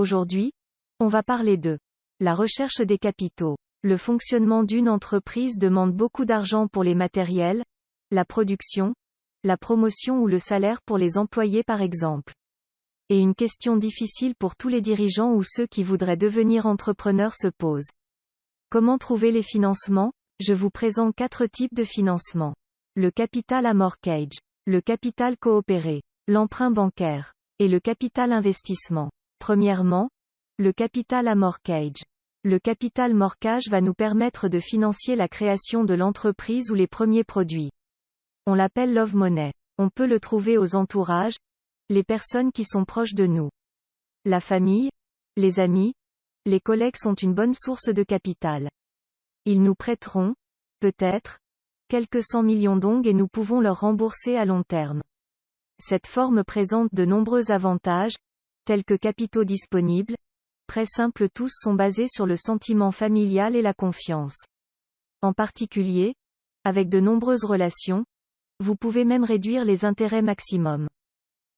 Aujourd'hui, on va parler de la recherche des capitaux. Le fonctionnement d'une entreprise demande beaucoup d'argent pour les matériels, la production, la promotion ou le salaire pour les employés par exemple. Et une question difficile pour tous les dirigeants ou ceux qui voudraient devenir entrepreneurs se pose. Comment trouver les financements? Je vous présente 4 types de financement. Le capital à mortgage, le capital coopéré, l'emprunt bancaire, et le capital investissement. Premièrement, le capital à mortgage. Le capital mortgage va nous permettre de financer la création de l'entreprise ou les premiers produits. On l'appelle love money. On peut le trouver aux entourages, les personnes qui sont proches de nous. La famille, les amis, les collègues sont une bonne source de capital. Ils nous prêteront, peut-être, quelques 100 millions dong et nous pouvons leur rembourser à long terme. Cette forme présente de nombreux avantages, tels que capitaux disponibles, prêts simples, tous sont basés sur le sentiment familial et la confiance. En particulier, avec de nombreuses relations, vous pouvez même réduire les intérêts maximum.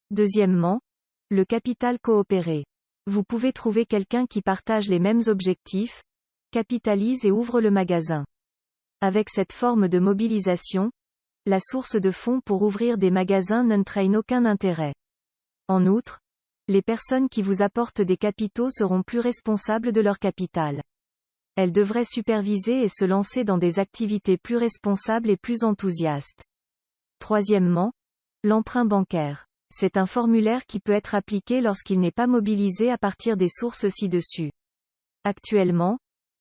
Deuxièmement, le capital coopéré. Vous pouvez trouver quelqu'un qui partage les mêmes objectifs, capitalise et ouvre le magasin. Avec cette forme de mobilisation, la source de fonds pour ouvrir des magasins n'entraîne aucun intérêt. En outre, les personnes qui vous apportent des capitaux seront plus responsables de leur capital. Elles devraient superviser et se lancer dans des activités plus responsables et plus enthousiastes. Troisièmement, l'emprunt bancaire. C'est un formulaire qui peut être appliqué lorsqu'il n'est pas mobilisé à partir des sources ci-dessus. Actuellement,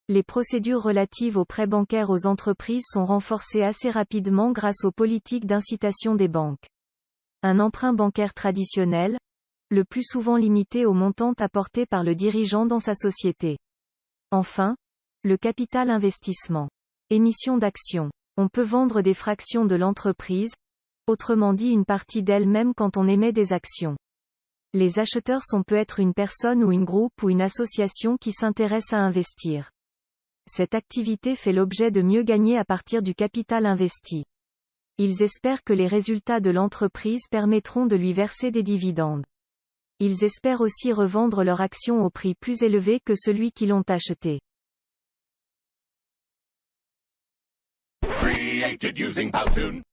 les procédures relatives aux prêts bancaires aux entreprises sont renforcées assez rapidement grâce aux politiques d'incitation des banques. Un emprunt bancaire traditionnel, le plus souvent limité au montant apporté par le dirigeant dans sa société. Enfin, le capital investissement. Émission d'actions. On peut vendre des fractions de l'entreprise, autrement dit une partie d'elle-même quand on émet des actions. Les acheteurs peut être une personne ou une groupe ou une association qui s'intéresse à investir. Cette activité fait l'objet de mieux gagner à partir du capital investi. Ils espèrent que les résultats de l'entreprise permettront de lui verser des dividendes. Ils espèrent aussi revendre leur action au prix plus élevé que celui qui l'ont acheté. Created using Powtoon.